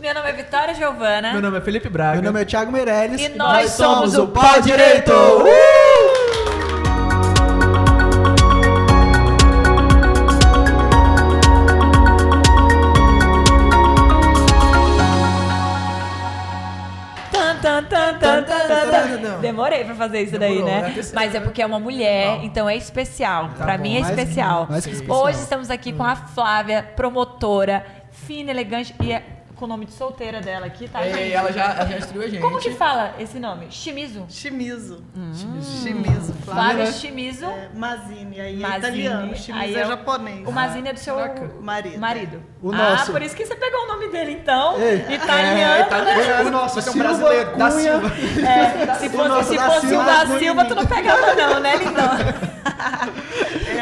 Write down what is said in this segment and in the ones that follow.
Meu nome é Vitória Giovana. Meu nome é Felipe Braga. Meu nome é Thiago Meirelles. E nós somos o Pau Direito! Demorei pra fazer isso daí, né? Mas é porque é uma mulher, então é especial. Pra mim é especial. Mais que especial. Hoje estamos aqui com a Flávia, promotora, fina, elegante e com o nome de solteira dela aqui, tá? Ela já instruiu a gente. Como que fala esse nome? Shimizu? Shimizu. Flávia Shimizu. Mazini, aí é Mazini. italiano. Shimizu Aí é japonês. O Mazini é do seu marido. O nosso. Por isso que você pegou o nome dele, então. Ei. Italiano, né? O nosso Só que é um Silva brasileiro, da Cunha. Silva. Se nosso fosse da o Silva, da Cunha. Silva, tu não pegava não, né, lindão?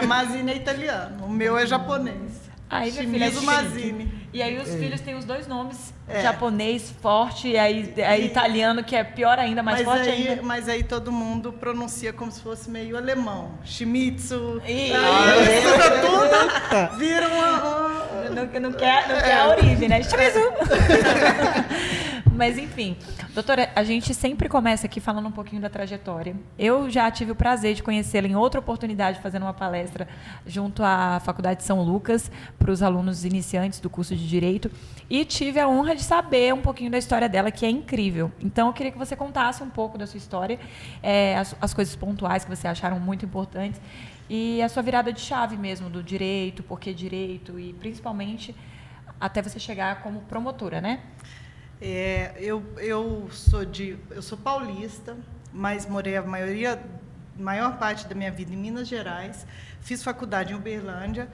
Mazini é italiano. O meu é japonês. Aí, minha filha, é Shimizu chique. Mazini. E aí os filhos têm os dois nomes, japonês forte e aí italiano, que é pior ainda, mais forte ainda. Mas aí todo mundo pronuncia como se fosse meio alemão. Shimizu. Ih, Aí mistura tudo, vira uma... Não quer a origem, né? Shimizu. Mas enfim, doutora, a gente sempre começa aqui falando um pouquinho da trajetória. Eu já tive o prazer de conhecê-la em outra oportunidade, fazendo uma palestra junto à Faculdade de São Lucas, para os alunos iniciantes do curso de Direito, e tive a honra de saber um pouquinho da história dela, que é incrível. Então, eu queria que você contasse um pouco da sua história, as coisas pontuais que você acharam muito importantes, e a sua virada de chave mesmo, do direito, por que direito, e principalmente até você chegar como promotora, né? Eu sou paulista, mas morei a maior parte da minha vida em Minas Gerais. Fiz faculdade em Uberlândia,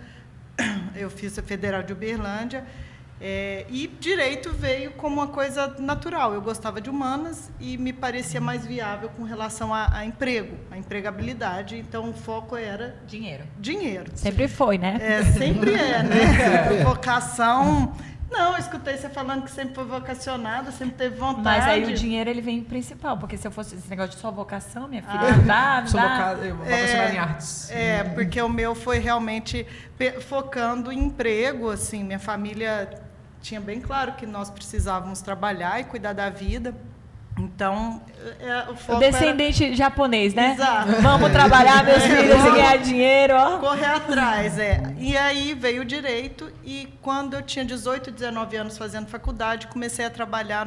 eu fiz a Federal de Uberlândia, e direito veio como uma coisa natural. Eu gostava de humanas e me parecia mais viável com relação a emprego, a empregabilidade. Então, o foco era dinheiro. Sempre foi, né? Sempre né? Vocação... Não, eu escutei você falando que sempre foi vocacionada, sempre teve vontade. Mas aí o dinheiro, ele vem principal, porque se eu fosse esse negócio de só vocação, minha filha, não dá. Sou vocacionada em artes. Porque o meu foi realmente focando em emprego, assim, minha família tinha bem claro que nós precisávamos trabalhar e cuidar da vida. Então, o foco o descendente japonês, né? Exato. Vamos trabalhar, meus filhos, e ganhar dinheiro, ó. Correr atrás, E aí veio o direito, e quando eu tinha 18, 19 anos fazendo faculdade, comecei a trabalhar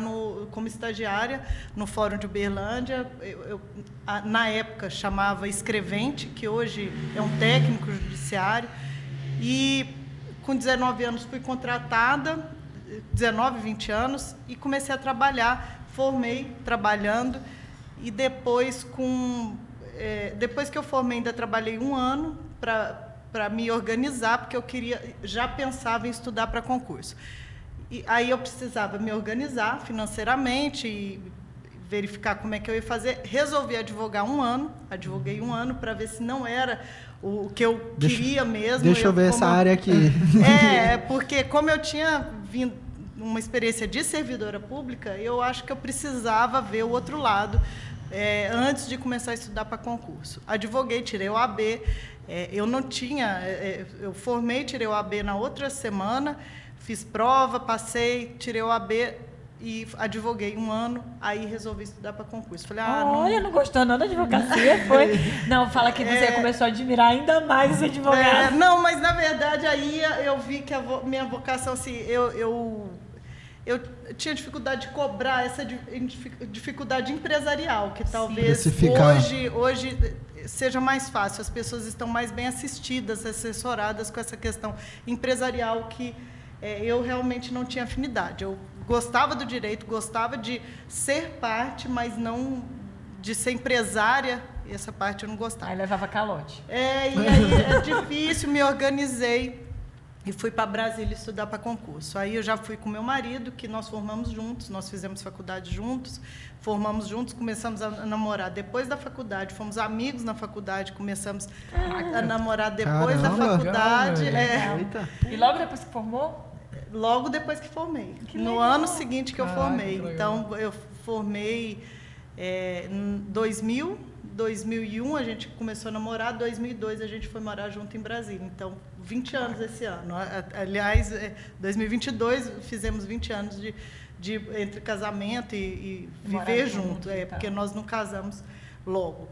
como estagiária no Fórum de Uberlândia. Na época chamava escrevente, que hoje é um técnico judiciário. E com 19 anos fui contratada, 19, 20 anos, e comecei a trabalhar. Formei trabalhando, e depois que eu formei, ainda trabalhei um ano para me organizar, porque eu já pensava em estudar para concurso. E aí eu precisava me organizar financeiramente e verificar como é que eu ia fazer. Resolvi advoguei um ano para ver se não era o que eu queria mesmo. Deixa eu ver essa área aqui. Porque como eu tinha vindo uma experiência de servidora pública, eu acho que eu precisava ver o outro lado antes de começar a estudar para concurso. Advoguei, tirei o AB, eu formei, tirei o AB na outra semana, fiz prova, passei, tirei o AB e advoguei um ano, aí resolvi estudar para concurso. Falei, olha, não gostou não da advocacia, foi? Não, fala que você começou a admirar ainda mais os advogados. Não, mas na verdade aí eu vi que a minha vocação, assim, eu tinha dificuldade de cobrar essa dificuldade empresarial, que talvez hoje seja mais fácil. As pessoas estão mais bem assistidas, assessoradas com essa questão empresarial que eu realmente não tinha afinidade. Eu gostava do direito, gostava de ser parte, mas não de ser empresária. Essa parte eu não gostava. Aí levava calote. E aí é difícil, me organizei. E fui para Brasília estudar para concurso. Aí eu já fui com meu marido, que nós formamos juntos, nós fizemos faculdade juntos, formamos juntos, começamos a namorar depois da faculdade, fomos amigos na faculdade, começamos a namorar depois da faculdade. E logo depois que formou? Logo depois que formei. No ano seguinte que eu formei. Então, eu formei em 2000, 2001 a gente começou a namorar, 2002 a gente foi morar junto em Brasília. Então, 20 anos esse ano. Aliás, 2022 fizemos 20 anos entre casamento e viver junto, porque nós não casamos logo.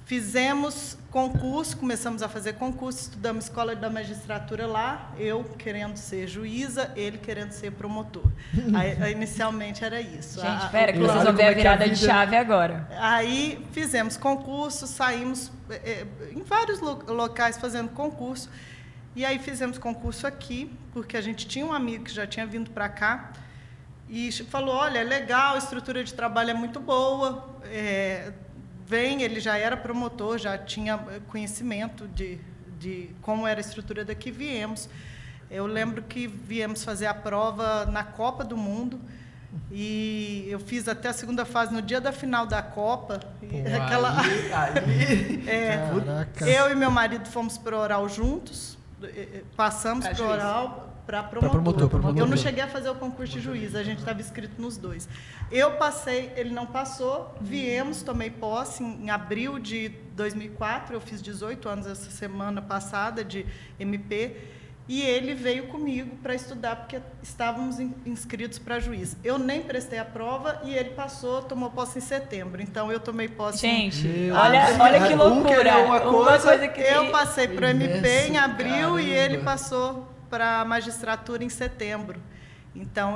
Fizemos concurso, começamos a fazer concurso, estudamos escola da magistratura lá, eu querendo ser juíza, ele querendo ser promotor. Aí, inicialmente era isso. Gente, espera que vocês vão ver a virada de chave agora. Aí fizemos concurso, saímos em vários locais fazendo concurso, e aí fizemos concurso aqui, porque a gente tinha um amigo que já tinha vindo para cá, e falou, olha, é legal, a estrutura de trabalho é muito boa, ele já era promotor, já tinha conhecimento de como era a estrutura daqui, viemos. Eu lembro que viemos fazer a prova na Copa do Mundo, e eu fiz até a segunda fase no dia da final da Copa. Eu e meu marido fomos para o oral juntos, passamos para o oral para promotor. Eu não cheguei a fazer o concurso de juiz, a gente estava inscrito nos dois. Eu passei, ele não passou, viemos, tomei posse em abril de 2004, eu fiz 18 anos essa semana passada de MP, e ele veio comigo para estudar, porque estávamos inscritos para juiz. Eu nem prestei a prova e ele passou, tomou posse em setembro. Então, eu tomei posse... Gente, olha que loucura. Uma coisa que... Eu passei para o MP em abril e ele passou para a magistratura em setembro. Então,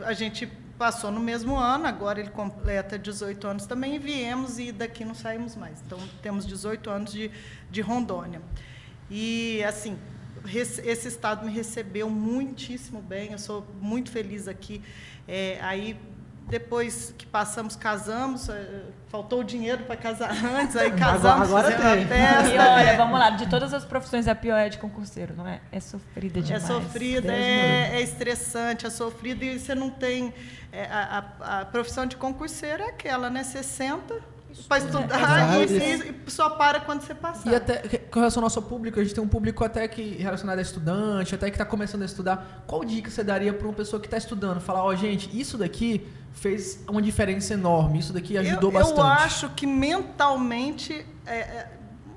a gente passou no mesmo ano, agora ele completa 18 anos também, e viemos e daqui não saímos mais. Então, temos 18 anos de Rondônia. E, assim, esse estado me recebeu muitíssimo bem, eu sou muito feliz aqui. Aí, depois que casamos, faltou o dinheiro para casar antes, aí casamos, agora fizemos tem. a festa. E olha, vamos lá, de todas as profissões, a pior é de concurseiro, não é? É sofrida demais. É sofrida, é estressante, é sofrida, e você não tem... A profissão de concurseiro é aquela, né? Você senta para estudar e só para quando você passar. E até com relação ao nosso público, a gente tem um público até que relacionado a estudante, até que está começando a estudar. Qual dica você daria para uma pessoa que está estudando? Falar, gente, isso daqui fez uma diferença enorme, isso daqui ajudou bastante. Eu acho que mentalmente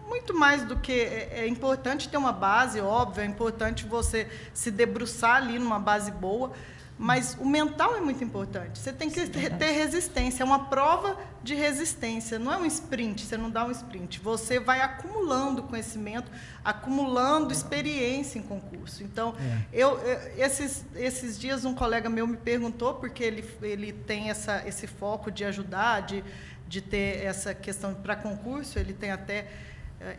muito mais do que... É importante ter uma base, óbvio, é importante você se debruçar ali numa base boa, mas o mental é muito importante. Você tem que ter resistência. É uma prova de resistência. Não é um sprint. Você não dá um sprint. Você vai acumulando conhecimento, acumulando experiência em concurso. Então, esses dias um colega meu me perguntou, porque ele tem esse foco de ajudar, de ter essa questão para concurso. Ele tem até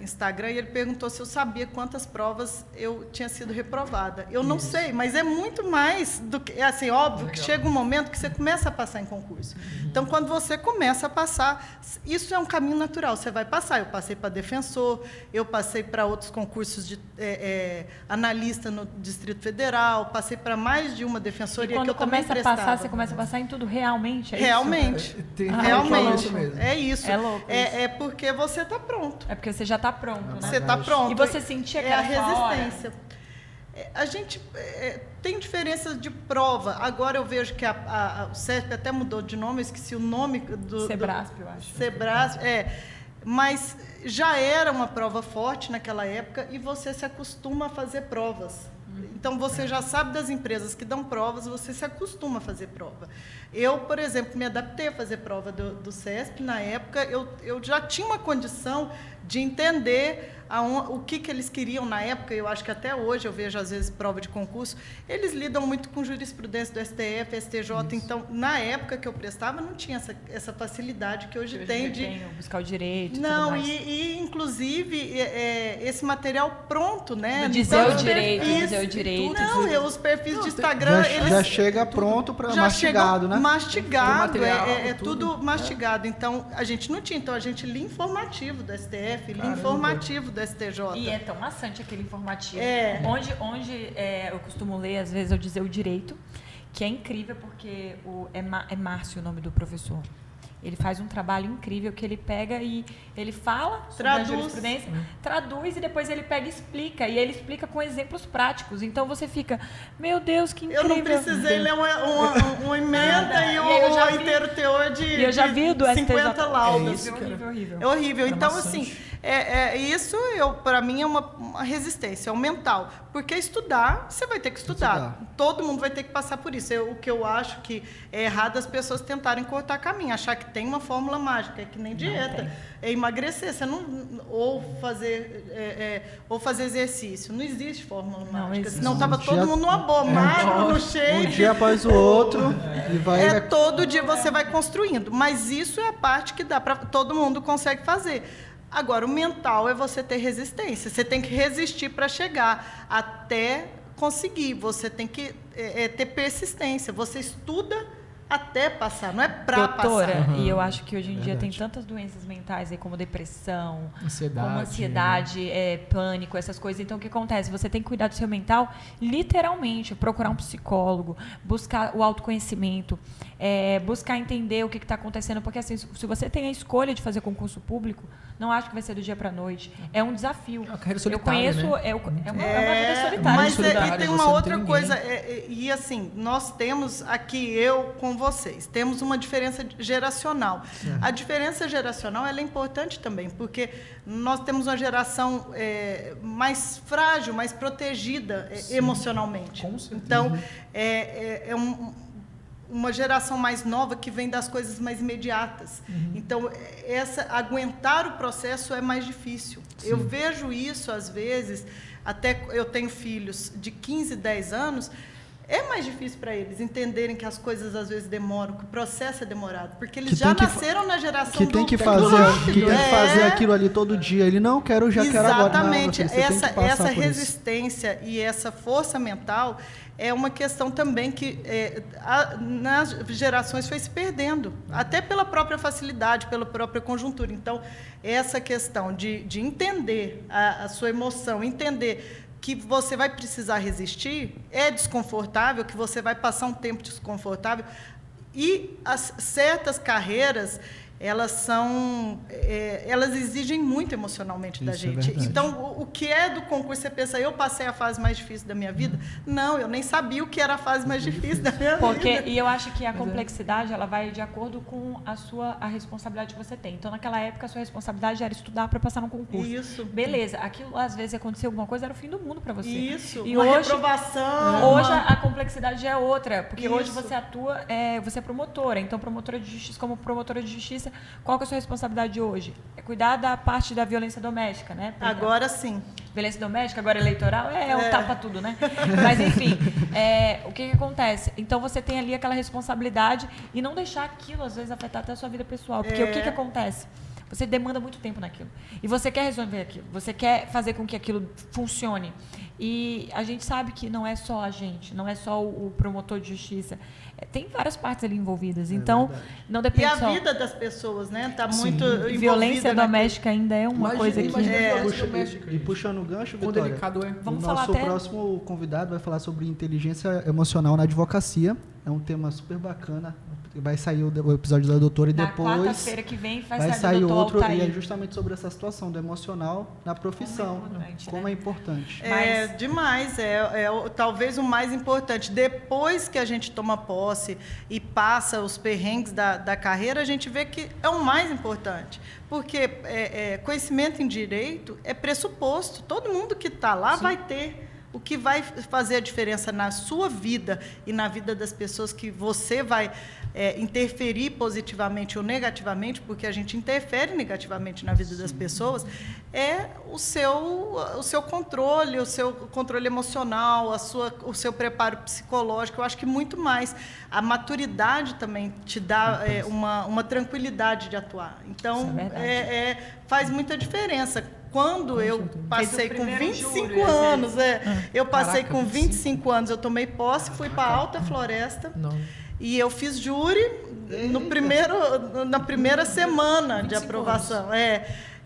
Instagram, e ele perguntou se eu sabia quantas provas eu tinha sido reprovada. Eu não sei, mas é muito mais do que... assim, óbvio que chega um momento que você começa a passar em concurso. Então, quando você começa a passar, isso é um caminho natural, você vai passar. Eu passei para defensor, eu passei para outros concursos de analista no Distrito Federal, passei para mais de uma defensoria que eu também prestava. Quando começa a passar, você começa a passar em tudo realmente? Realmente. Realmente. É isso. É louco isso. É porque você está pronto. É porque você já está pronto, né? Você está pronto. E você sentia que a resistência. Hora? A gente tem diferenças de prova. Agora eu vejo que o CESP até mudou de nome, eu esqueci o nome do... Sebrasp, eu acho. Sebrasp, mas já era uma prova forte naquela época e você se acostuma a fazer provas. Então, você já sabe das empresas que dão provas, você se acostuma a fazer prova. Eu, por exemplo, me adaptei a fazer prova do CESP. Na época, eu já tinha uma condição de entender o que eles queriam na época. Eu acho que até hoje eu vejo, às vezes, prova de concurso. Eles lidam muito com jurisprudência do STF, STJ. Isso. Então, na época que eu prestava, não tinha essa facilidade que hoje tem de buscar o direito. Não, e inclusive, esse material pronto, né? Dizer o direito. Não, os perfis de Instagram... Já chega pronto para mastigado, né? Mastigado, tudo mastigado. Então, a gente não tinha. Então, a gente lia informativo do STF, lia informativo do STJ. E é tão maçante aquele informativo. Onde eu costumo ler, às vezes, eu dizer o direito, que é incrível, porque é Márcio o nome do professor. Ele faz um trabalho incrível que ele pega e ele fala sobre a jurisprudência, traduz e depois ele pega e explica. E ele explica com exemplos práticos. Então você fica, meu Deus, que incrível. Eu não precisei ler uma emenda e o inteiro teor de 50 laudas. Horrível. É horrível. Então, assim, Isso, para mim, é uma resistência, é o mental. Porque estudar, você vai ter que estudar. Todo mundo vai ter que passar por isso. O que eu acho que é errado as pessoas tentarem cortar caminho, achar que tem uma fórmula mágica, é que nem dieta. É emagrecer, você não, ou fazer exercício. Não existe fórmula mágica, senão estava todo mundo numa boa, magro, no shape. Um dia após o outro. E vai... todo dia você vai construindo. Mas isso é a parte que dá para todo mundo consegue fazer. Agora, o mental é você ter resistência. Você tem que resistir para chegar até conseguir. Você tem que ter persistência. Você estuda até passar, não é para passar. Doutora, e eu acho que hoje em dia tem tantas doenças mentais aí, como depressão, como ansiedade, pânico, essas coisas. Então, o que acontece? Você tem que cuidar do seu mental, literalmente, procurar um psicólogo, buscar o autoconhecimento, buscar entender o que está acontecendo, porque assim, se você tem a escolha de fazer concurso público, não acho que vai ser do dia para a noite. É um desafio. É uma carreira solitária, eu conheço, né? é uma vida solitária. Mas e tem uma outra coisa, e assim, nós temos aqui, eu com vocês, temos uma diferença geracional. A diferença geracional ela é importante também, porque nós temos uma geração mais frágil, mais protegida emocionalmente. Com certeza. Então, uma geração mais nova que vem das coisas mais imediatas. Então, aguentar o processo é mais difícil. Sim. Eu vejo isso, às vezes, até eu tenho filhos de 15, 10 anos, é mais difícil para eles entenderem que as coisas às vezes demoram, que o processo é demorado, porque eles já nasceram na geração que tem que fazer aquilo ali todo dia. Ele não quero agora. Exatamente. Essa resistência e essa força mental é uma questão também que nas gerações foi se perdendo, até pela própria facilidade, pela própria conjuntura. Então, essa questão de entender a sua emoção, entender que você vai precisar resistir, é desconfortável, que você vai passar um tempo desconfortável, e certas carreiras, elas exigem muito emocionalmente da gente. Então, o que é do concurso, você pensa, eu passei a fase mais difícil da minha vida? Não, eu nem sabia o que era a fase mais difícil da minha vida. E eu acho que a complexidade, ela vai de acordo com a responsabilidade que você tem. Então, naquela época, a sua responsabilidade era estudar para passar no concurso. Isso. Beleza. Aquilo, às vezes, aconteceu alguma coisa, era o fim do mundo para você. Isso. E uma hoje, reprovação. Hoje, a complexidade é outra. Porque Isso. hoje você atua, você é promotora. Então, promotora de justiça, como promotora de justiça, qual que é a sua responsabilidade hoje? É cuidar da parte da violência doméstica, né? Agora sim. Violência doméstica, agora eleitoral, um tapa tudo, né? Mas, enfim, o que acontece? Então, você tem ali aquela responsabilidade e não deixar aquilo, às vezes, afetar até a sua vida pessoal. Porque o que acontece? Você demanda muito tempo naquilo. E você quer resolver aquilo. Você quer fazer com que aquilo funcione. E a gente sabe que não é só a gente, não é só o promotor de justiça. Tem várias partes ali envolvidas. Então, não depende só... E a vida das pessoas, né? Está muito envolvida. Violência doméstica ainda é uma coisa que... E puxando o gancho, Vitória, delicado é. Vamos falar nosso próximo convidado vai falar sobre inteligência emocional na advocacia. É um tema super bacana. Vai sair o episódio da doutora e depois... Na quarta-feira que vem vai sair do outro. Altair. E é justamente sobre essa situação do emocional na profissão. Como é importante. Demais. Talvez o mais importante. Depois que a gente toma posse e passa os perrengues da carreira, a gente vê que é o mais importante. Porque conhecimento em direito é pressuposto. Todo mundo que está lá vai ter. O que vai fazer a diferença na sua vida e na vida das pessoas que você vai interferir positivamente ou negativamente, porque a gente interfere negativamente na vida das pessoas, é o seu controle, o seu controle emocional, o seu preparo psicológico. Eu acho que muito mais. A maturidade também te dá uma tranquilidade de atuar. Então, faz muita diferença. Quando eu passei com 25 anos, eu passei com 25 anos, eu tomei posse, fui para Alta Floresta e eu fiz júri na primeira semana de aprovação.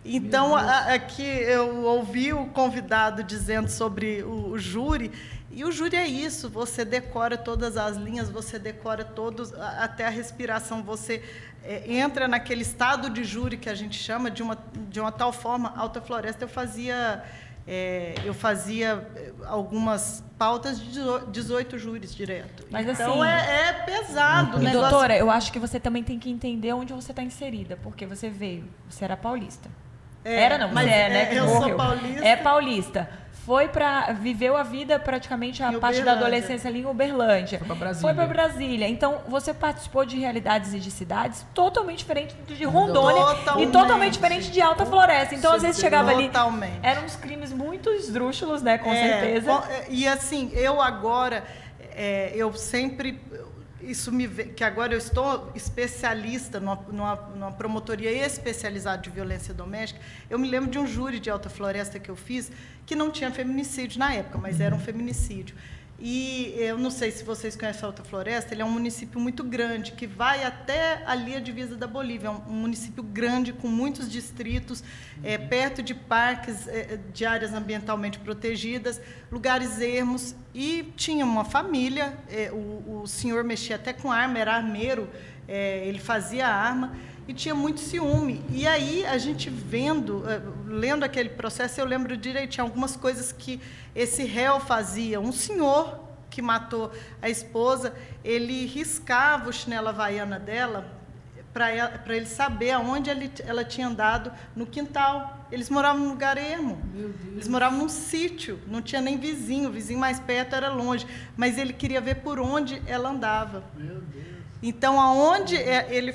Então, aqui eu ouvi o convidado dizendo sobre o júri, e o júri é isso, você decora todas as linhas, você decora até a respiração, você entra naquele estado de júri que a gente chama de uma tal forma. Alta Floresta eu fazia algumas pautas de 18 júris direto. Mas, então assim, pesado. E, doutora, eu acho que você também tem que entender onde você está inserida, porque você era paulista. Era não, mas né? Que eu morreu. sou paulista. É paulista. Viveu a vida praticamente a parte da adolescência ali em Uberlândia. Foi pra Brasília. Então, você participou de realidades e de cidades totalmente diferentes de Rondônia e totalmente diferente de Alta Floresta. Então, às vezes chegava ali, eram uns crimes muito esdrúxulos, né? Com certeza. E assim, eu sempre... Isso que agora eu estou especialista numa promotoria especializada de violência doméstica. Eu me lembro de um júri de Alta Floresta que eu fiz, que não tinha feminicídio na época, mas era um feminicídio. E eu não sei se vocês conhecem a Alta Floresta, ele é um município muito grande, que vai até ali a divisa da Bolívia. É um município grande, com muitos distritos, perto de parques, de áreas ambientalmente protegidas, lugares ermos. E tinha uma família, o senhor mexia até com arma, era armeiro, ele fazia arma, e tinha muito ciúme. E aí, a gente lendo aquele processo, eu lembro direitinho algumas coisas que esse réu fazia. Um senhor que matou a esposa, ele riscava o chinelo havaiana dela para ele saber aonde ela tinha andado no quintal. Eles moravam num lugar ermo. Eles moravam num sítio, não tinha nem vizinho. O vizinho mais perto era longe. Mas ele queria ver por onde ela andava. Meu Deus. Então, aonde ele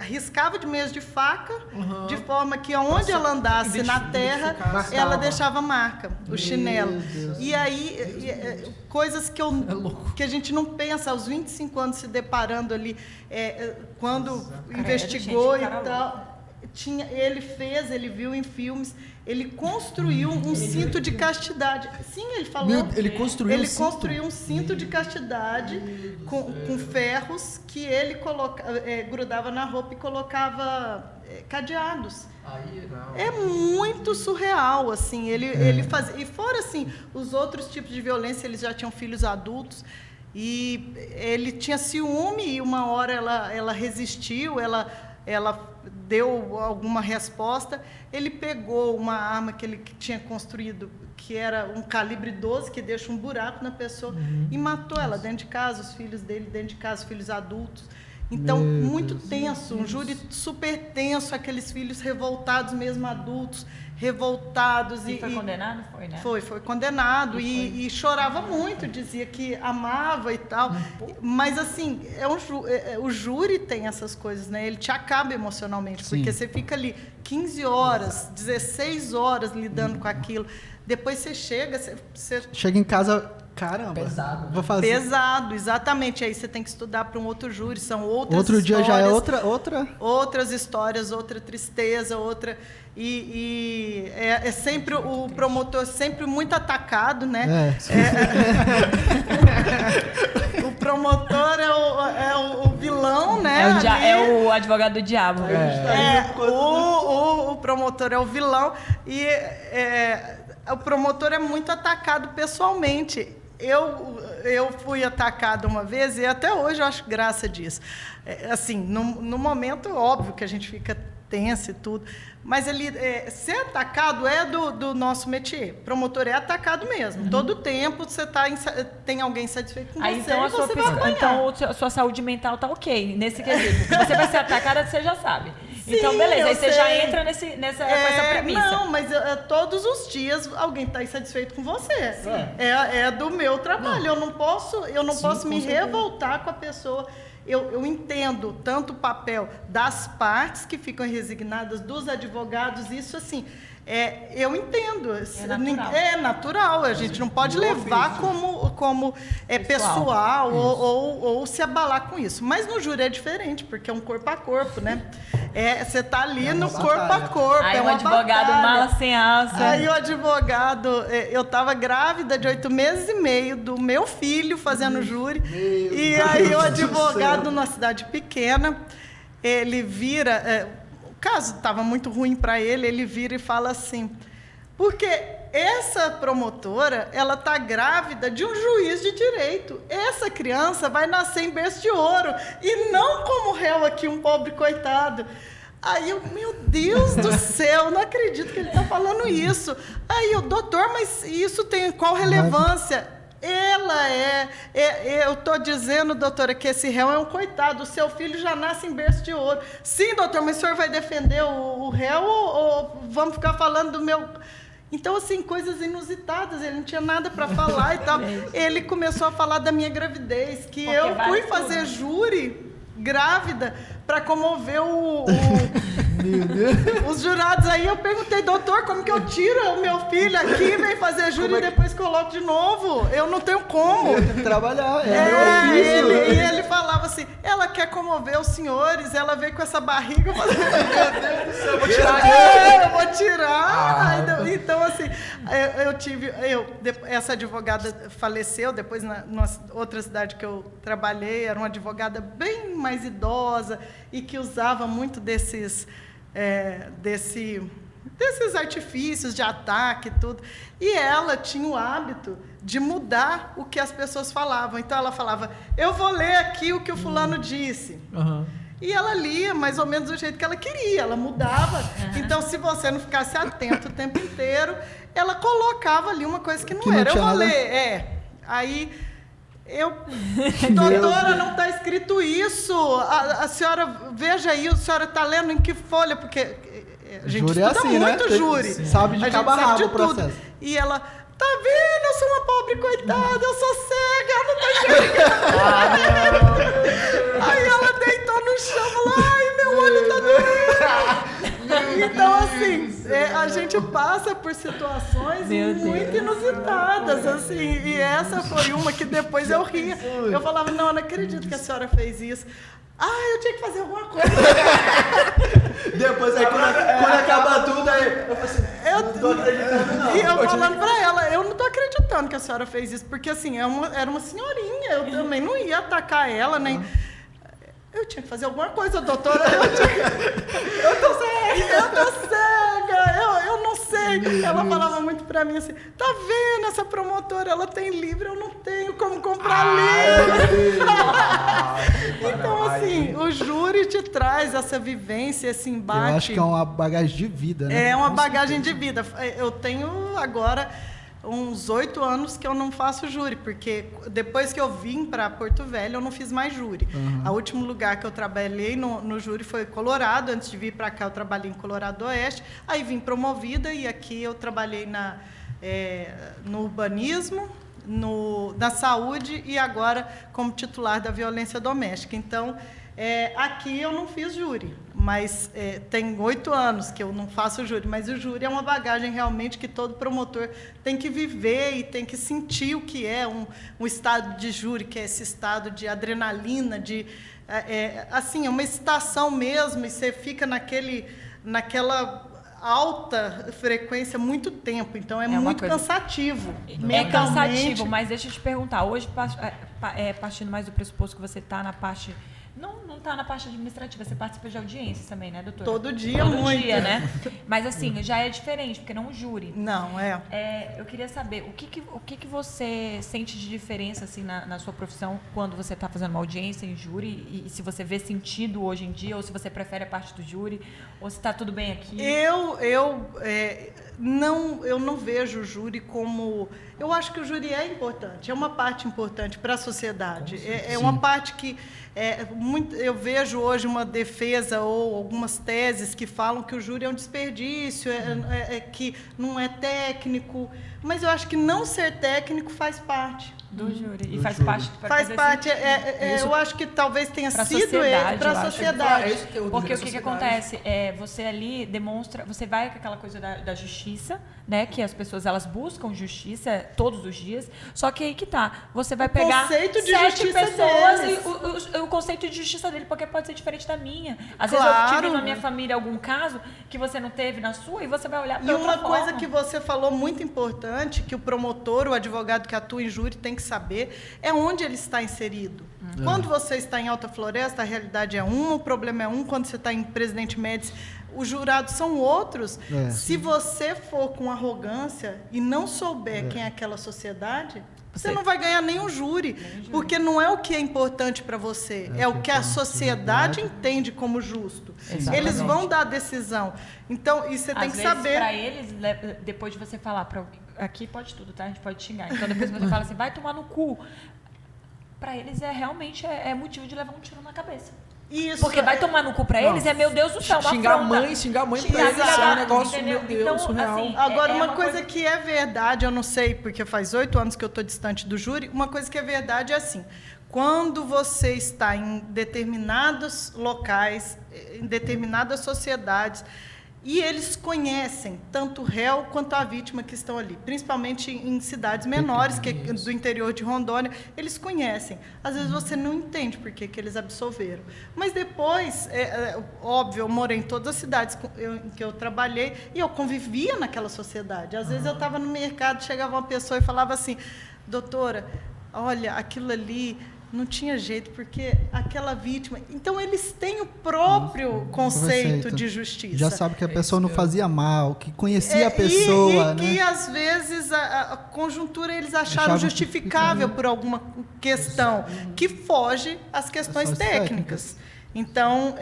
riscava de meias de faca, de forma que aonde ela andasse na terra, ela deixava marca, o chinelo. E aí, coisas que a gente não pensa, aos 25 anos se deparando ali, quando investigou e tal, ele viu em filmes, ele construiu um cinto de castidade. Sim, ele falou. Ele construiu um cinto de castidade com ferros que ele grudava na roupa e colocava cadeados. É muito surreal, assim. Ele fazia. E fora assim, os outros tipos de violência, eles já tinham filhos adultos. E ele tinha ciúme e uma hora ela resistiu, ela deu alguma resposta. Ele pegou uma arma que ele tinha construído, que era um calibre 12, que deixa um buraco na pessoa, e matou ela dentro de casa, os filhos dele dentro de casa, os filhos adultos. Então, muito tenso, um júri super tenso, aqueles filhos revoltados, mesmo adultos, revoltados. E foi condenado? Foi, né? Foi condenado e chorava muito, dizia que amava e tal. Mas, assim, o júri tem essas coisas, né? Ele te acaba emocionalmente, porque você fica ali 15 horas, 16 horas lidando com aquilo. Depois você chega... Chega em casa... Caramba, pesado. Vou fazer. Pesado, exatamente. Aí você tem que estudar para um outro júri, são outras outro histórias. Dia já é outra... Outras histórias, outra tristeza, outra... E é sempre o promotor sempre muito atacado, né? O promotor é o vilão, né? É o advogado do diabo. O promotor é o vilão e o promotor é muito atacado pessoalmente. Eu fui atacada uma vez e até hoje eu acho graça disso. Assim, no momento, óbvio que a gente fica tenso e tudo, mas ele ser atacado é do nosso métier. Promotor é atacado mesmo. Todo tempo você tem alguém satisfeito com você então e você vai apanhar. Então a sua saúde mental tá ok nesse quesito. Você vai ser atacada, você já sabe. Sim, então, beleza, aí você já entra com essa premissa. Não, mas todos os dias alguém está insatisfeito com você. É do meu trabalho. Eu não posso me revoltar com a pessoa. Eu entendo tanto o papel das partes que ficam resignadas, dos advogados, isso assim, eu entendo. É natural, a gente não pode levar como pessoal ou se abalar com isso. Mas no júri é diferente, porque é um corpo a corpo, né? Você está ali no corpo a corpo. Aí o advogado mala sem alça. Aí o advogado, eu estava grávida de 8 meses e meio do meu filho fazendo júri. E aí o advogado numa cidade pequena, ele vira... o caso estava muito ruim para ele vira e fala assim, porque essa promotora, ela está grávida de um juiz de direito. Essa criança vai nascer em berço de ouro e não como réu aqui, um pobre coitado. Aí eu, meu Deus do céu, não acredito que ele está falando isso. Aí eu, doutor, mas isso tem qual relevância? Eu estou dizendo, doutora, que esse réu é um coitado. O seu filho já nasce em berço de ouro. Sim, doutor, mas o senhor vai defender o réu ou vamos ficar falando do meu... Então, assim, coisas inusitadas. Ele não tinha nada para falar e tal. Ele começou a falar da minha gravidez, que porque eu fui fazer júri grávida para comover os jurados. Aí eu perguntei, doutor, como que eu tiro o meu filho aqui, vem fazer júri e depois coloco de novo? Eu não tenho como. Eu tenho que trabalhar, meu ofício. E ele falava assim, ela quer comover os senhores, ela veio com essa barriga. Eu falei, meu Deus do céu, eu vou tirar. Eu vou tirar. Então, assim, essa advogada faleceu, depois na outra cidade que eu trabalhei, era uma advogada bem mais idosa e que usava muito desses artifícios de ataque e tudo. E ela tinha o hábito de mudar o que as pessoas falavam. Então, ela falava, eu vou ler aqui o que o fulano disse. Uhum. E ela lia mais ou menos do jeito que ela queria, ela mudava. Então, se você não ficasse atento o tempo inteiro, ela colocava ali uma coisa que não era. Eu vou ler. Aí... doutora, não está escrito isso. A senhora, veja aí, a senhora está lendo em que folha? Porque a gente júri estuda assim, muito, né? júri. Sabe de cabo a rabo o processo. E ela, tá vendo? Eu sou uma pobre coitada, eu sou cega, eu não tô enxergando. Aí ela deitou no chão e falou, ai, meu olho tá doendo. Então, assim, a gente passa por situações muito inusitadas, assim, e essa foi uma que depois eu ria. Eu falava, não acredito que a senhora fez isso. Eu tinha que fazer alguma coisa. Depois, aí, quando acaba tudo, aí eu falo assim, não tô acreditando, não. E eu falando pra ela, eu não tô acreditando que a senhora fez isso, porque, assim, era uma senhorinha, eu também não ia atacar ela, nem... Eu tinha que fazer alguma coisa, doutora. Eu tô cega, eu não sei. Ela falava muito pra mim assim, tá vendo, essa promotora, ela tem livro, eu não tenho como comprar livro. Então, assim, o júri te traz essa vivência, esse embate. Eu acho que é uma bagagem de vida, né? É uma bagagem de vida. Eu tenho agora... uns 8 anos que eu não faço júri, porque depois que eu vim para Porto Velho, eu não fiz mais júri. O último lugar que eu trabalhei no júri foi Colorado. Antes de vir para cá, eu trabalhei em Colorado Oeste. Aí vim promovida e aqui eu trabalhei no urbanismo, na saúde e agora como titular da violência doméstica. Então, aqui eu não fiz júri, mas tem 8 anos que eu não faço júri, mas o júri é uma bagagem realmente que todo promotor tem que viver e tem que sentir o que é um estado de júri, que é esse estado de adrenalina, assim, é uma excitação mesmo, e você fica naquela alta frequência muito tempo, então é muito cansativo. É cansativo, mas deixa eu te perguntar, hoje, partindo mais do pressuposto que você está na parte... Não está na parte administrativa, você participa de audiências também, né, doutora? Todo dia, muito. Dia, né? Mas, assim, já é diferente, porque não um júri. Não, eu queria saber, o que você sente de diferença, assim, na sua profissão, quando você está fazendo uma audiência em júri, e se você vê sentido hoje em dia, ou se você prefere a parte do júri, ou se está tudo bem aqui? Eu não vejo o júri como... Eu acho que o júri é importante, é uma parte importante para a sociedade. É uma parte que... eu vejo hoje uma defesa ou algumas teses que falam que o júri é um desperdício, que não é técnico, mas eu acho que não ser técnico faz parte. Do júri. E faz parte... Faz parte. Eu acho que talvez tenha sido para a sociedade. Porque o que acontece? Você ali demonstra... Você vai com aquela coisa da justiça, né? Que as pessoas, elas buscam justiça todos os dias. Só que aí que tá. Você vai pegar 7 pessoas e o conceito de justiça dele, porque pode ser diferente da minha. Às vezes eu tive na minha família algum caso que você não teve na sua, e você vai olhar para outra forma. E uma coisa que você falou muito importante, que o promotor, o advogado que atua em júri tem que saber, é onde ele está inserido. Quando você está em Alta Floresta, a realidade é o problema é quando você está em Presidente Médici, os jurados são outros. Se você for com arrogância e não souber quem é aquela sociedade, você não vai ganhar nenhum júri, porque não é o que é importante para você, é o que a sociedade entende como justo. Eles vão dar a decisão. Então, e você tem que saber... Para eles, depois de você falar, aqui pode tudo, tá? A gente pode xingar. Então depois você fala assim, vai tomar no cu. Pra eles realmente motivo de levar um tiro na cabeça. Isso. Porque vai tomar no cu pra eles, meu Deus do céu, uma xingar a afronta. mãe pra eles é um negócio, entendeu? meu Deus, Então, surreal. assim, Agora, uma coisa que é verdade, eu não sei, porque faz 8 anos que eu estou distante do júri, uma coisa que é verdade é assim, quando você está em determinados locais, em determinadas sociedades, e eles conhecem tanto o réu quanto a vítima que estão ali, principalmente em cidades menores, do interior de Rondônia, eles conhecem. Às vezes você não entende por que eles absolveram. Mas depois, óbvio, eu morei em todas as cidades em que eu trabalhei e eu convivia naquela sociedade. Às vezes eu estava no mercado, chegava uma pessoa e falava assim, doutora, olha, aquilo ali não tinha jeito, porque aquela vítima... Então, eles têm o próprio conceito de justiça. Já sabe que a pessoa não fazia mal, que conhecia a pessoa, né? Que, às vezes, a conjuntura eles acharam justificável por alguma questão que foge às questões técnicas. Então,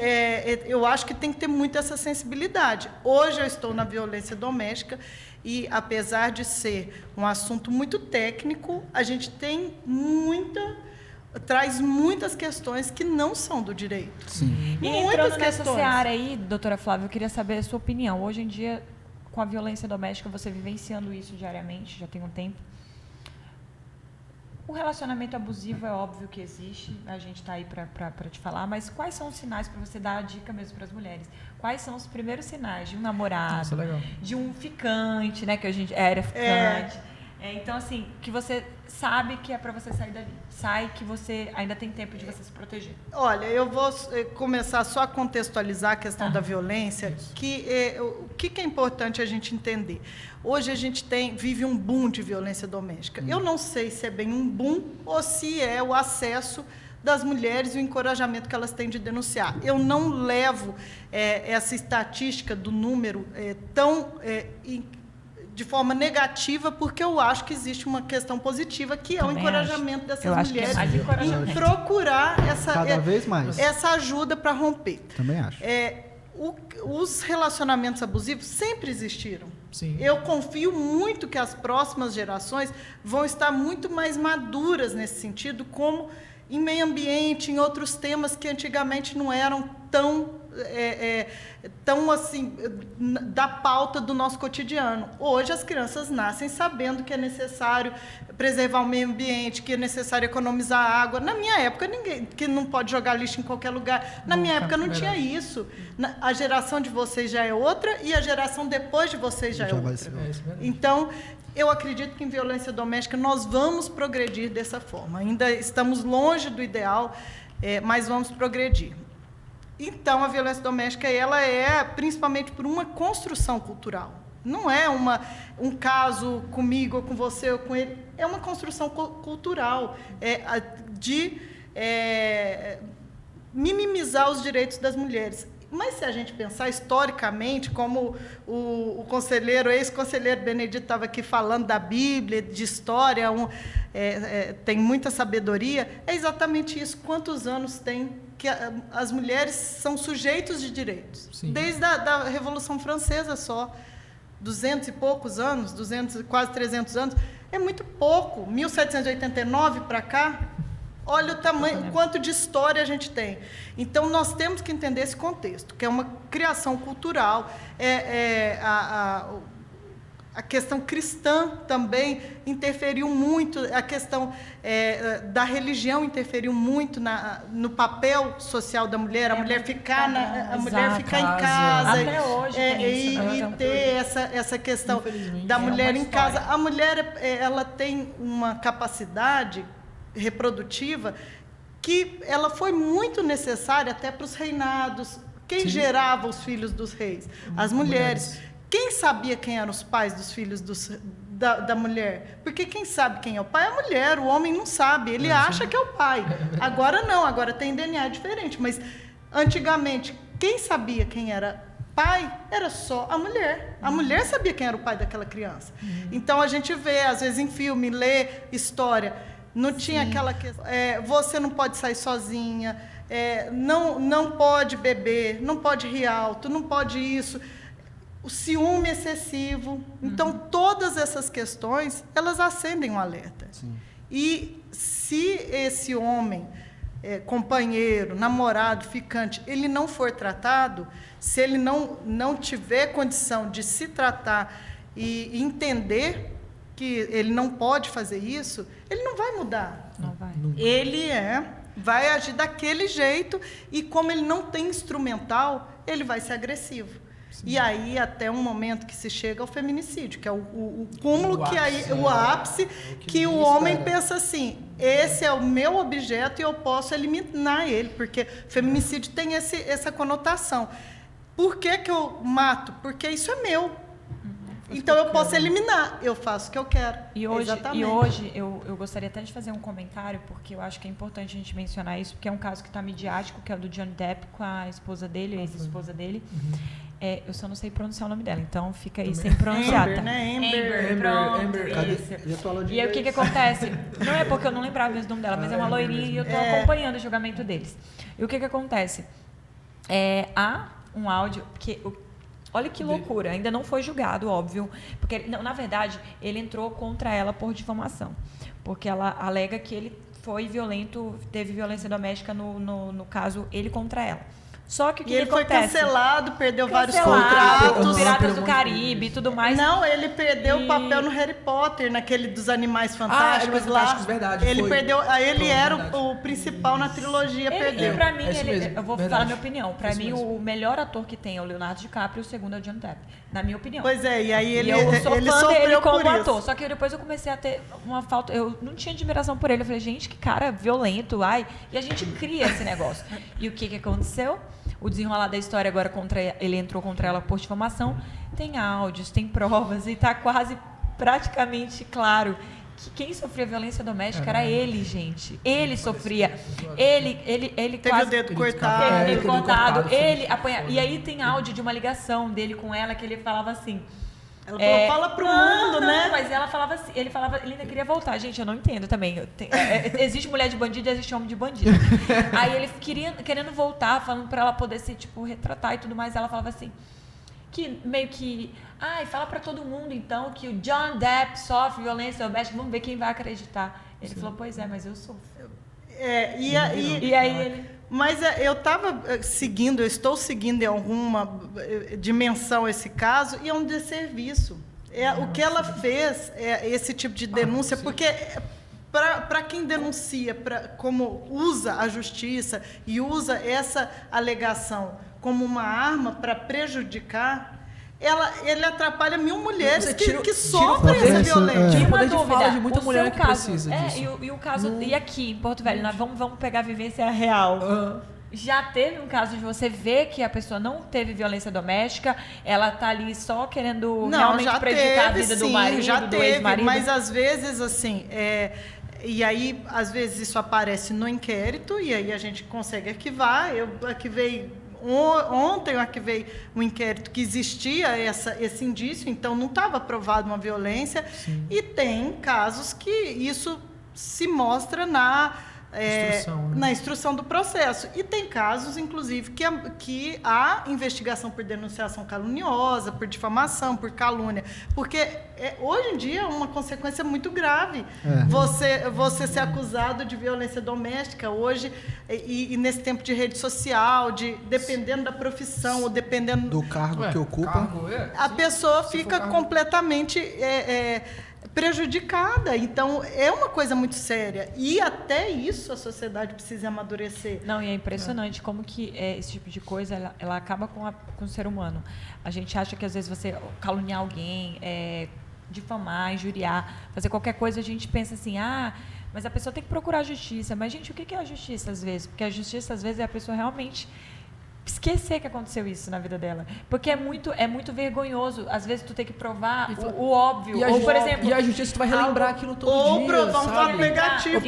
eu acho que tem que ter muito essa sensibilidade. Hoje eu estou na violência doméstica e, apesar de ser um assunto muito técnico, a gente tem traz muitas questões que não são do direito. Sim. E entrando nessa seara aí, doutora Flávia, eu queria saber a sua opinião. Hoje em dia, com a violência doméstica, você vivenciando isso diariamente, já tem um tempo. O relacionamento abusivo é óbvio que existe, a gente está aí para te falar, mas quais são os sinais para você dar a dica mesmo para as mulheres? Quais são os primeiros sinais de um namorado, de um ficante, né, que a gente era ficante? Então, assim, que você sabe que é para você sair dali. Sai que você ainda tem tempo de você se proteger. Olha, eu vou começar só a contextualizar a questão da violência, o que é importante a gente entender. Hoje a gente vive um boom de violência doméstica. Eu não sei se é bem um boom ou se é o acesso das mulheres e o encorajamento que elas têm de denunciar. Eu não levo essa estatística do número de forma negativa, porque eu acho que existe uma questão positiva, que é o encorajamento dessas mulheres em procurar cada vez mais essa ajuda para romper. Também acho. Os relacionamentos abusivos sempre existiram. Sim. Eu confio muito que as próximas gerações vão estar muito mais maduras nesse sentido, como em meio ambiente, em outros temas que antigamente não eram tão assim, da pauta do nosso cotidiano. Hoje as crianças nascem sabendo que é necessário preservar o meio ambiente, que é necessário economizar água. Na minha época, que não pode jogar lixo em qualquer lugar. Na minha época não tinha isso. A geração de vocês já é outra e a geração depois de vocês já é outra. Então, eu acredito que em violência doméstica nós vamos progredir dessa forma. Ainda estamos longe do ideal, mas vamos progredir. Então, a violência doméstica ela é principalmente por uma construção cultural. Não é um caso comigo, ou com você, ou com ele. É uma construção cultural de minimizar os direitos das mulheres. Mas, se a gente pensar historicamente, como o ex-conselheiro Benedito estava aqui falando da Bíblia, de história, tem muita sabedoria, é exatamente isso. Quantos anos tem que as mulheres são sujeitos de direitos? Sim. Desde a Revolução Francesa só, 200 e poucos anos, quase 300 anos, é muito pouco. 1789 para cá, olha o tamanho, o quanto de história a gente tem. Então, nós temos que entender esse contexto, que é uma criação cultural, a questão cristã também interferiu muito, a questão da religião interferiu muito no papel social da mulher, a mulher ficar em casa. Até hoje tem isso, e ter essa questão da mulher em casa. A mulher ela tem uma capacidade reprodutiva que ela foi muito necessária até para os reinados. Quem gerava os filhos dos reis? As mulheres. Quem sabia quem eram os pais dos filhos da mulher? Porque quem sabe quem é o pai é a mulher, o homem não sabe, ele acha que é o pai. Agora não, agora tem DNA diferente, mas antigamente, quem sabia quem era pai era só a mulher. A mulher sabia quem era o pai daquela criança. Então, a gente vê, às vezes, em filme, lê história, não tinha aquela questão, você não pode sair sozinha, não pode beber, não pode rir alto, não pode isso. o ciúme excessivo. Então, todas essas questões, elas acendem um alerta. Sim. E se esse homem, companheiro, namorado, ficante, ele não for tratado, se ele não tiver condição de se tratar e entender que ele não pode fazer isso, ele não vai mudar. Não vai. Ele vai agir daquele jeito e como ele não tem instrumental, ele vai ser agressivo. Sim. E aí até um momento que se chega ao feminicídio, que é o cúmulo, o ápice, que o homem pensa assim, esse é o meu objeto e eu posso eliminar ele, porque feminicídio tem essa conotação. Por que eu mato? Porque isso é meu. Então eu posso eliminar, eu faço o que eu quero. E hoje eu gostaria até de fazer um comentário, porque eu acho que é importante a gente mencionar isso, porque é um caso que está midiático, que é o do Johnny Depp com a esposa dele, a ex-esposa dele. Eu só não sei pronunciar o nome dela, então fica aí sem pronunciar. Amber, né? Amber. Isso. E aí o que acontece? Não é porque eu não lembrava mesmo o nome dela, mas é uma loirinha e eu estou acompanhando o julgamento deles. E o que acontece? Há um áudio que... Olha que loucura, ainda não foi julgado, óbvio, porque, na verdade, ele entrou contra ela por difamação, porque ela alega que ele foi violento, teve violência doméstica no caso, ele contra ela. Só que o que ele acontece? Foi cancelado, perdeu vários contratos. Piratas do Caribe e tudo mais. Não, ele perdeu o papel no Harry Potter, naquele dos Animais Fantásticos lá. Verdade, ele perdeu, ele era o principal na trilogia, perdeu. E pra mim, eu vou falar a minha opinião. Pra mim, o melhor ator que tem é o Leonardo DiCaprio e o segundo é o Johnny Depp. Na minha opinião. Pois é, e aí ele sofreu dele como ator. Só que depois eu comecei a ter uma falta... Eu não tinha admiração por ele. Eu falei, gente, que cara violento, e a gente cria esse negócio. E o que aconteceu? O desenrolar da história agora ele entrou contra ela por difamação. Tem áudios, tem provas e está quase praticamente claro que quem sofria violência doméstica era ele, gente. Ele sofria. Ele teve quase... o dedo cortado. Teve o dedo cortado. Ele apanhava. E aí tem áudio de uma ligação dele com ela que ele falava assim... Ela falou, fala pro mundo, né? Mas ela falava assim, ele ainda queria voltar. Gente, eu não entendo também. Existe mulher de bandido e existe homem de bandido. Aí ele querendo voltar, falando pra ela poder se, retratar e tudo mais. Ela falava assim, que meio que... fala pra todo mundo, então, que o John Depp sofre violência doméstica. Vamos ver quem vai acreditar. Ele falou, pois é, mas eu sofro. E aí ele... Mas eu estou seguindo em alguma dimensão esse caso, e é um desserviço. O que ela fez é esse tipo de denúncia, porque para quem denuncia, como usa a justiça e usa essa alegação como uma arma para prejudicar, ele atrapalha 1000 mulheres que sofrem essa violência. E uma dúvida, fala de muita mulher que caso, precisa disso. E o caso, e aqui em Porto Velho, nós vamos pegar a vivência real. Já teve um caso de você ver que a pessoa não teve violência doméstica, ela tá ali só querendo realmente prejudicar a vida do marido, do ex-marido? Mas às vezes, assim, e aí, às vezes, isso aparece no inquérito, e aí a gente consegue arquivar. Eu arquivei ontem, eu arquivei um inquérito que existia esse indício, então não estava provado uma violência. Sim. E tem casos que isso se mostra na instrução do processo. E tem casos, inclusive, que há investigação por denunciação caluniosa, por difamação, por calúnia. Porque hoje em dia é uma consequência muito grave você ser acusado de violência doméstica hoje, e nesse tempo de rede social, dependendo da profissão ou dependendo do cargo que ocupa, a pessoa fica completamente... prejudicada. Então, é uma coisa muito séria. E até isso a sociedade precisa amadurecer. Não, e é impressionante como que esse tipo de coisa, ela acaba com o ser humano. A gente acha que, às vezes, você caluniar alguém, difamar, injuriar, fazer qualquer coisa, a gente pensa assim, mas a pessoa tem que procurar a justiça. Mas, gente, o que é a justiça, às vezes? Porque a justiça, às vezes, é a pessoa realmente... esquecer que aconteceu isso na vida dela. Porque é muito vergonhoso. Às vezes tu tem que provar o óbvio. Ou, por exemplo... E a justiça tu vai relembrar aquilo todo dia, ou provar um fato negativo.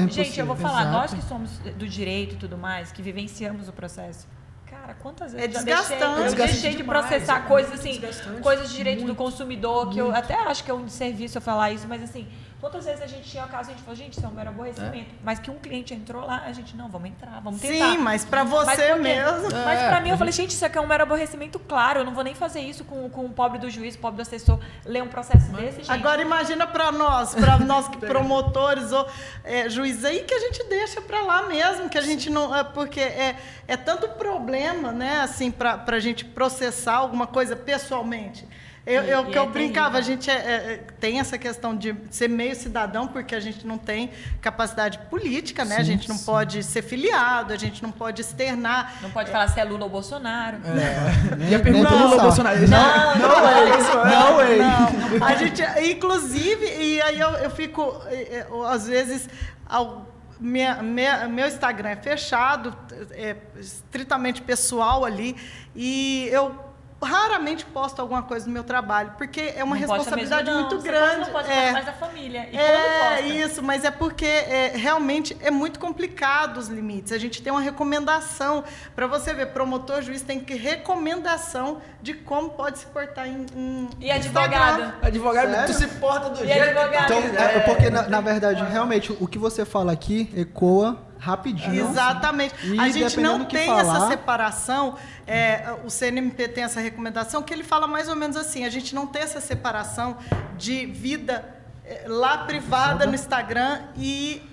Gente, eu vou falar, nós que somos do direito e tudo mais, que vivenciamos o processo, cara, quantas vezes eu deixei de processar coisas assim, coisas de direito do consumidor, que eu até acho que é um desserviço eu falar isso, mas assim, Quantas vezes a gente tinha o caso, a gente falou, gente, isso é um mero aborrecimento. Mas que um cliente entrou lá, a gente, não, vamos entrar, vamos tentar. Sim, mas pra você mesmo. Mas pra mim, eu falei, gente, isso aqui é um mero aborrecimento, claro, eu não vou nem fazer isso com o pobre do juiz, o pobre do assessor, ler um processo desse, gente. Agora imagina pra nós que promotores ou juízes aí, que a gente deixa pra lá mesmo, que a gente não... Porque é tanto problema, né, assim, pra gente processar alguma coisa pessoalmente. Eu brincava, a gente tem essa questão de ser meio cidadão, porque a gente não tem capacidade política, né? Sim, a gente não pode ser filiado, a gente não pode externar. Não pode falar se é Lula ou Bolsonaro. E a pergunta Lula ou Bolsonaro? Não é. Não. A gente, inclusive, e aí eu fico, às vezes... Meu Instagram é fechado, é estritamente pessoal ali, e eu raramente posto alguma coisa no meu trabalho, porque é uma responsabilidade muito grande. Não pode falar mais da família. E quando posta? Isso, mas é porque realmente é muito complicado os limites. A gente tem uma recomendação. Para você ver, promotor, juiz tem que recomendação de como pode se portar em E advogado? Instagram. Advogado, Sério? tu se porta do E jeito advogado? que tu Então, quiser. porque na verdade, realmente, o que você fala aqui ecoa rapidinho. Exatamente. E A gente dependendo não do que tem falar, essa separação, o CNMP tem essa recomendação, que ele fala mais ou menos assim, a gente não tem essa separação de vida lá privada no Instagram e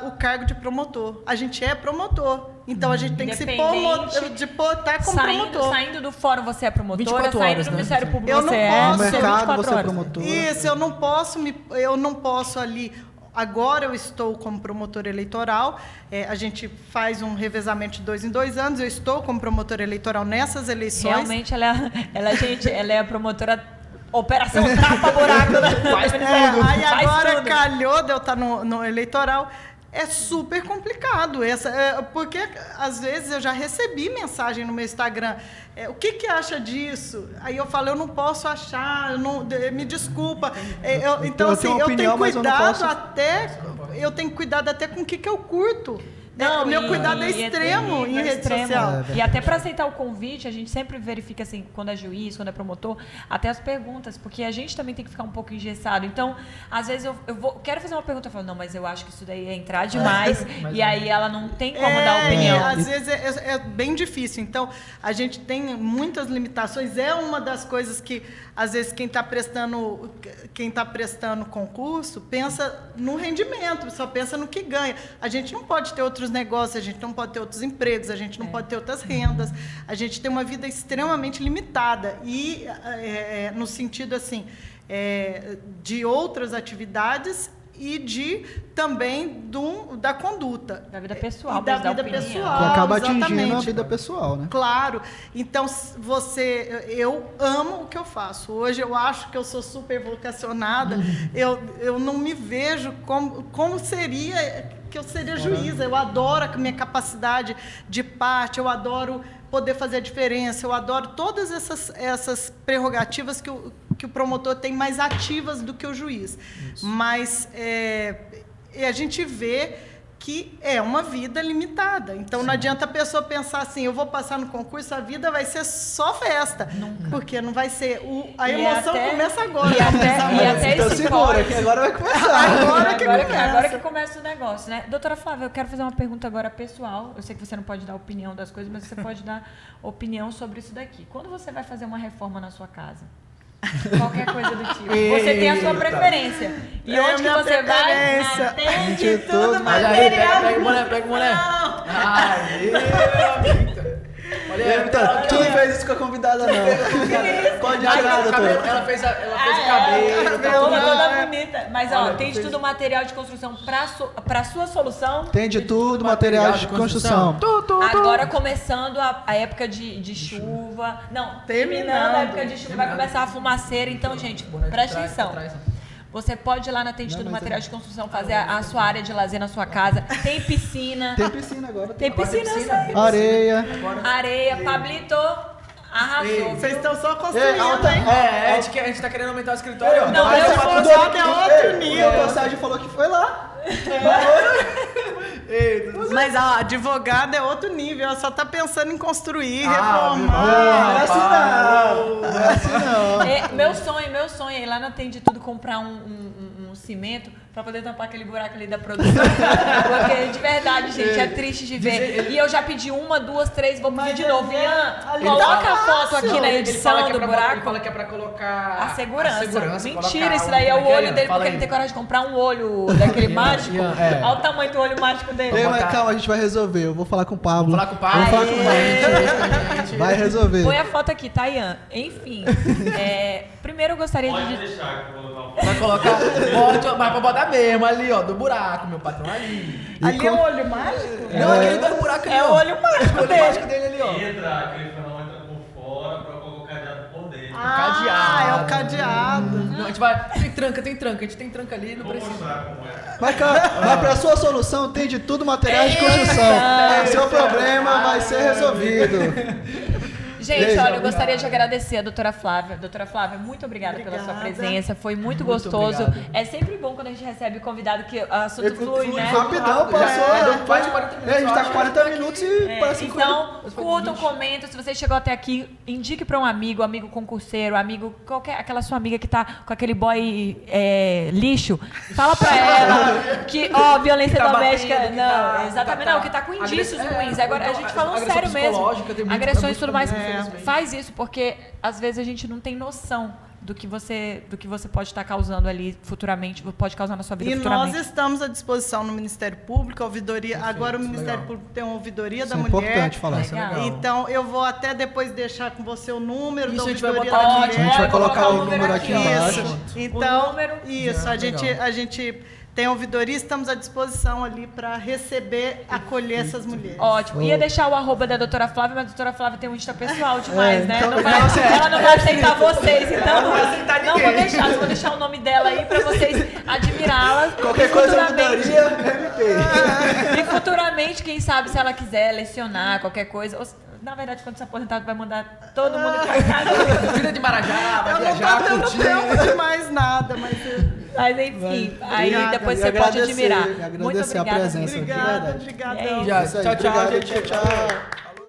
o cargo de promotor. A gente é promotor. Então, a gente tem que se portar como promotor. Saindo do fórum, você é promotora. 24 Saindo horas, do né? Ministério Público, Eu não você posso. no Nossa, mercado 24 você é horas. promotor. Isso, eu não posso ali... Agora eu estou como promotora eleitoral, a gente faz um revezamento de 2 em 2 anos, eu estou como promotora eleitoral nessas eleições. Realmente, ela é a promotora Operação Tapa-Buraco. Faz tudo. Aí Faz agora tudo. calhou de eu estar no eleitoral. É super complicado, porque às vezes eu já recebi mensagem no meu Instagram, o que acha disso? Aí eu falo, eu não posso achar, me desculpa. Então, assim, eu tenho cuidado até com o que eu curto. O meu cuidado é extremo em rede social. E até para aceitar o convite, a gente sempre verifica, assim, quando é juiz, quando é promotor, até as perguntas, porque a gente também tem que ficar um pouco engessado. Então, às vezes eu quero fazer uma pergunta, eu falo, não, mas eu acho que isso daí é entrar demais, e aí ela não tem como dar opinião. Às vezes é bem difícil. Então, a gente tem muitas limitações. É uma das coisas que, às vezes, quem está prestando concurso pensa no rendimento, só pensa no que ganha. A gente não pode ter outros negócios, a gente não pode ter outros empregos, a gente não pode ter outras rendas, a gente tem uma vida extremamente limitada e no sentido assim de outras atividades e também da conduta Da vida pessoal, da da vida opinião. pessoal, que acaba atingindo exatamente. a vida pessoal, né? Claro. Então, eu amo o que eu faço. Hoje eu acho que eu sou super vocacionada. Eu não me vejo como seria que eu seria juíza. Eu adoro a minha capacidade de parte, eu adoro poder fazer a diferença, eu adoro todas essas prerrogativas que o promotor tem mais ativas do que o juiz. Isso. Mas a gente vê que é uma vida limitada. Então, não adianta a pessoa pensar assim, eu vou passar no concurso, a vida vai ser só festa. Nunca. Porque não vai ser... A emoção começa agora. E até Então esse segura, que agora vai começar. Agora que começa o negócio, né? Doutora Flávia, eu quero fazer uma pergunta agora pessoal. Eu sei que você não pode dar opinião das coisas, mas você pode dar opinião sobre isso daqui. Quando você vai fazer uma reforma na sua casa? Qualquer coisa do tipo. Você tem a sua preferência. E onde que você vai? Atende tudo material. Pega o mulher. Então, tu não fez isso com a convidada, não. Pode tirar, doutora. Ela fez o cabelo. Toda bonita. Mas, ó, tem de tudo material de construção pra sua solução. Tem de tudo, material de construção. Agora começando a época de chuva. Não, terminando a época de chuva, vai começar a fumaceira. Então, gente, presta atenção. Você pode ir lá na Tem de Tudo Material de Construção fazer a sua área de lazer na sua casa. Tem piscina. Tem piscina agora. Tem piscina. Areia. Areia. Pablito arrasou. Vocês estão só construindo, hein? A gente tá querendo aumentar o escritório. Não, Mas eu a vou faculdade que é outro nível. A postagem falou que foi lá. Mas a advogada é outro nível, ela só tá pensando em construir, Não reformar. é assim não. Não é assim não. Meu sonho é ir lá na Tem de Tudo comprar um cimento pra poder tampar aquele buraco ali da produção. Porque, de verdade, gente, é triste de ver. E eu já pedi 1, 2, 3, vou pedir de novo. Ian, coloca a foto aqui na edição do buraco. Ele fala que é pra colocar a segurança. Mentira, isso colocar daí é o olho dele, porque aí. ele não tem coragem de comprar um olho daquele mágico. Olha o tamanho do olho mágico dele. Mas calma, a gente vai resolver. Eu vou falar com o Pablo. Vamos falar com o Pablo. Vamos falar com o Pablo. Vai resolver. Põe a foto aqui, tá, Ian? Enfim. Primeiro eu gostaria Pode de... deixar que eu vou colocar Vai colocar. Pode, mas pra botar mesmo ali, ó, do buraco, meu patrão ali. Ali é o olho mágico? Não, aquele do buraco ali. É o olho mágico O olho mágico dele ali, ó. Entra, aquele fenômeno entra por fora pra colocar o cadeado por dentro. Ah, é o cadeado. Não, a gente vai. Tem tranca. A gente tem tranca ali, não Vou precisa. mostrar como é. Mas pra sua solução tem de tudo materiais de construção. Seu problema vai ser resolvido. Gente, Beijo, olha, eu gostaria de agradecer a doutora Flávia. Doutora Flávia, muito obrigada pela sua presença. Foi muito gostoso. obrigado. É sempre bom quando a gente recebe convidado que o assunto flui, né? Rapidão, passou. Faz de 40 minutos. A gente tá com 40 acho. minutos e parece que Então, curtam, comentem. Se você chegou até aqui, indique para um amigo concurseiro, amigo, aquela sua amiga que tá com aquele boy lixo. Fala pra ela que, violência Que tá doméstica. batendo, que não, tá- exatamente, tá- não, que tá com indícios agressão- ruins. Agora, a então, gente falando agressão sério mesmo. psicológica tem muito- Agressões é e tudo mais. muito comum, infelizmente. Faz isso, porque às vezes a gente não tem noção do que você pode estar causando ali futuramente, pode causar na sua vida E futuramente. nós estamos à disposição no Ministério Público, a ouvidoria. Agora o Ministério Público tem uma ouvidoria isso da é mulher. importante falar. Isso é Legal. legal. Então eu vou até depois deixar com você o número Isso da a gente vai ouvidoria botar da aqui. mulher. A gente vai colocar o número aqui ó. embaixo. Isso. Então, O número. isso, Legal. a gente tem ouvidoria, estamos à disposição ali para receber, acolher essas mulheres. Ótimo. Ia deixar o arroba da doutora Flávia, mas a doutora Flávia tem um Insta pessoal demais, né? então- Ela não vai aceitar vocês, então não vou deixar. Vou deixar o nome dela aí pra vocês admirá-la. Qualquer E coisa, futuramente- ouvidoria, MP. E futuramente, quem sabe, se ela quiser lecionar qualquer coisa. Na verdade, quando se aposentar, vai mandar todo mundo pra casa. Vida de Marajá, vai Eu não viajar, tô tendo curtir. tempo de mais nada, mas Mas enfim, aí Obrigada. depois E você pode agradecer- admirar. e agradecer Muito a obrigada. presença. de obrigada, verdade. obrigada. É isso. Já, Isso aí, tchau, obrigado, gente. tchau.